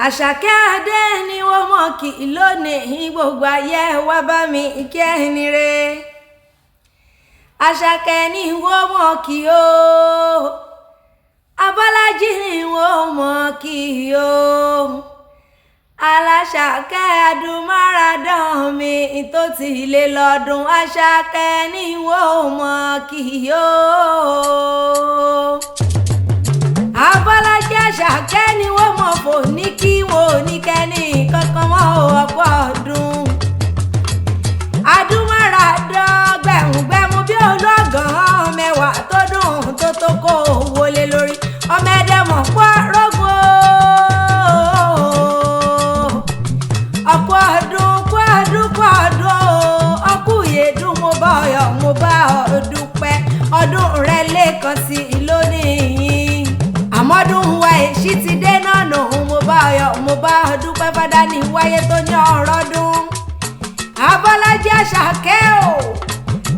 Àṣàkẹ́ Adé ni wọ́n mọ̀ kí lónìí gbogbo ayé wá bá mi kí ẹni re. Àṣàkẹ́ ni wọ́n mọ̀ kí o, Abọ́lájí ni wọ́n mọ̀ kí o. Aláṣàkẹ́ adúmáradán mi tó ti lé lọ́dún, Àṣàkẹ́ ni wọ́n mọ̀ kí o. Abọ́lájí Àṣàkẹ́ ni wọ́n mọ̀ fò ní kí wọ́n ní kẹ́ni kankan mọ́ ọ̀pọ̀ ọdún. Adúmáradán gbẹ̀mùgbẹ̀mù bí olóògàn mẹ́wàá tó dùn tó kó wọlé lórí ọmọ ẹ̀dẹ̀mọ̀ pọ̀ rọ́gbọ́. Ọ̀pọ̀ ọdún ọkùyèdún mo bá ọyọ̀ mo bá ọ dúpẹ́ ọdún rẹ lẹ́ẹ̀kan sí i lónìí. Àmọ́dún wa èṣí ti dé náà nù mo bá ọyọ̀ mo bá ọ dúpẹ́ fádá ní wáyé tó ní ọ̀rọ̀ dún. Abọ́lájí Àṣàkẹ́ o,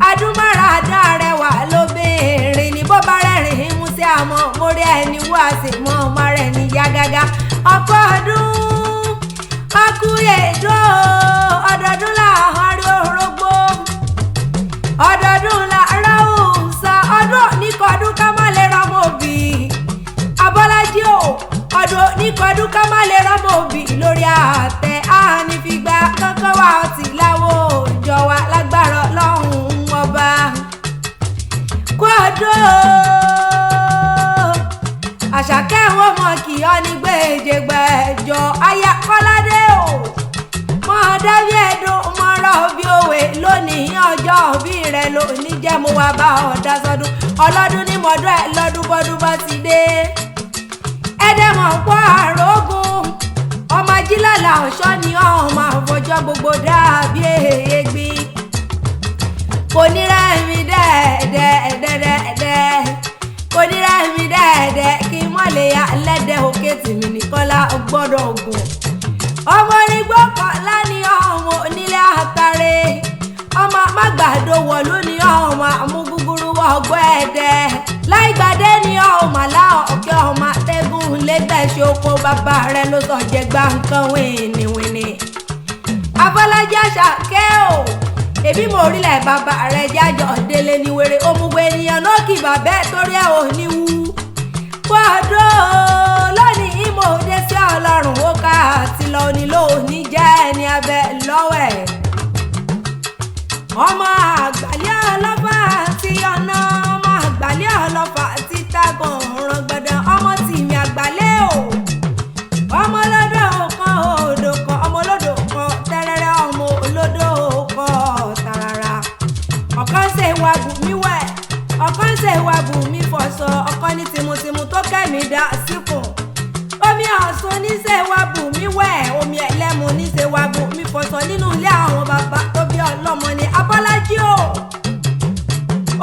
adúmáradán arẹwà lóbìnrin ní bó bá rẹ́rìn-ín mú sí àmọ́ mórí ẹni wá sí mọ́ ọmọ rẹ̀ ní yágágá. Ọ̀pọ̀ ọdún ọkùyèdún ọdọọdún làwọn rí orógbó, ọdọọdún làárọ̀ òǹsà, ọdún oníkọdún ká má lè rọmọ òbí. Abọ́lájí o, ọdún oníkọdún ká má lè rọmọ òbí lórí àtẹ ànífìgbà kankan wà ọtí láwo òjò wa lágbára Ọlọ́run ọba. Kú ọdún Àṣàkẹ́ wọn mọ̀ kí ọ ní gbèjègbèjọ aya Kọ́ládé o, mọ̀ dábí ẹ̀dùn mọ̀rọ̀ bí òwe lónìí ọjọ́ òbí rẹ̀ lónìí jẹ́ mo wá bá ọ̀dà sọdún ọlọ́dún ní mọ̀dún ẹ̀ lọ́dún bọ́dún bá ti dé. Ẹ̀dẹ̀mọ̀ pọ̀ àrógùn ọmọ ajílàlà ọ̀ṣọ́ ni ọmọ àfọjọ́ gbogbo dàbí èégbín. Kò ní rẹ́mi dẹ́ẹ̀dẹ́ẹ̀dẹ́ẹ̀dẹ́, kò ní rẹ́mi dẹ́ẹ̀dẹ́ kí mọ́lẹ̀ ya lẹ́dẹ̀ òkè tìmí nìkọ́lá gbọ́dọ̀ ògùn. Ọmọ onígbó kọ́lá ni ọmọ onílé àtàrẹ, ọmọ mágbàdo wọ̀lú ni ọmọ amúgúgúrú wọ̀gbọ́ ẹ̀dẹ́. Láìgbàdé ni ọmọ aláwọ̀ ọ̀kẹ́ ọmọ atẹ́gùn lẹ́gbẹ̀ẹ́sẹ̀ oko bàbá rẹ̀ ló sọ jẹ́ gbá nǹkan wìnìwìnì. Abọ́lájí Àṣàkẹ́ o, èbí mo rílẹ̀ bàbá rẹ̀ jájọ́ délé ní wèrè òmùgbé ènìyàn náà kì bàbá ẹ̀ torí ẹ̀ ò ní wú. Pọ́ọ̀dọ́ lónìí mo dé sí Ọlọ́run ó ká àti lọ nílò ní jẹ́ ẹni abẹ lọ́wọ́ ẹ̀. Ọmọ àgbàlẹ́ ọlọ́fà àti ọ̀nà, ọmọ àgbàlẹ́ ọlọ́fà àti tágàn ọ̀ràn gbọ̀dọ̀, ọmọ tìmí àgbàlẹ́ o. Ọmọ olódò kan odò kan, ọmọ olódò kan tẹ́rẹ́rẹ́, ọmọ olódò kan tàràrà. Ọ̀kan ṣe wà bù mí wẹ̀, ọ̀kan ṣe wà bù mí fọṣọ, ọ̀kan ní tìmùtìmù tó kẹ́mi dá síkùn. Omi ọ̀sùn ní ṣe wà bù mí wẹ̀, omi ẹlẹ́mu ní ṣe wà bù mí fọṣọ nínú ilé àwọn bàbá tó bí ọlọ́mọ ni Abọ́lájí o.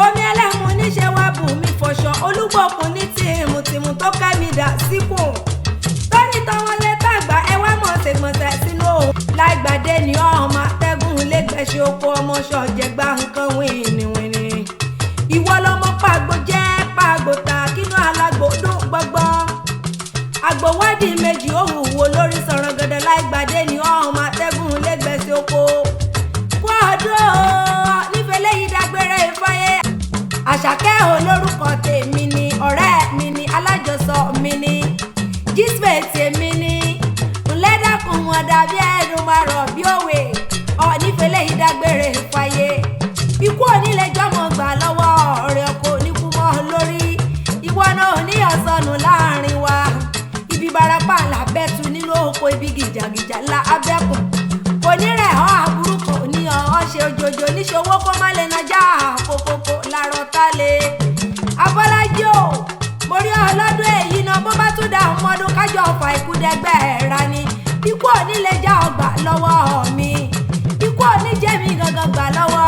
Omi ẹlẹ́mu ní ṣe wà bù mí fọṣọ, olúgbòkun ní tìmùtìmù tó kẹ́mi dá síkùn. Tọ́ni tọ́wọ́ lé tàgbà ẹ wá mọ̀ ṣègbọ̀nsẹ̀ sínú òun. Láìgbàdé ni ọmọ atẹ́gùn lẹ́gbẹ̀ẹ́sẹ̀ oko ọmọ ṣọ̀jẹ̀ gbá nǹkan wìnìwìnì. Ìwọ lọmọ pàgbó jẹ́ pàgbó ta kínú alágbó dùn gbọ́gbọ́n. Àgbòwádìí méjì ó hùwò lórí sọ̀rọ̀ gẹ̀dẹ̀. Láìgbàdé ni ọmọ atẹ́gùn lẹ́gbẹ̀ẹ́sẹ̀ oko. Kú ọdún nífẹ̀ẹ́ lẹ́yìn dágbére ìfáyé. Àṣàkẹ́ olórúkọ tèmi ni, ọ̀rẹ́ mi ni, alájọsọ mi ni, jísbẹ̀tì mi ni, ńlẹ́dàkùn wọn dàbí ẹ̀dùn máa rọ̀ bí òwe. Nífẹ̀ẹ́ lẹ́yìn dágbére ìfáyé. Ikú onílé jọmọ gbà lọ́wọ́ ọ̀rẹ́ ọkọ oníkú mọ́ lórí. Ìwọ náà ní ọ̀sánù láàrin wa. Ibi barapa là bẹ́tu nínú oko, ibi gìjàgìjà la abẹ́kùn. Kò ní rẹ̀ ọ́ àbúrú kò ní ọ́ ṣe òjòjò níṣòwò kó má lè nàjà kókókó lárọ̀ tá lé. Abọ́lájí o, mo rí ọlọ́dún èyí náà bó bá tún dá ọmọdún kájọ ọ̀fà ìkúdẹ́gbẹ́ ra ni. Ikú onílé já ọgbà lọ́wọ́ mi, ikú oníjẹ́mi gangan gbà lọ́wọ́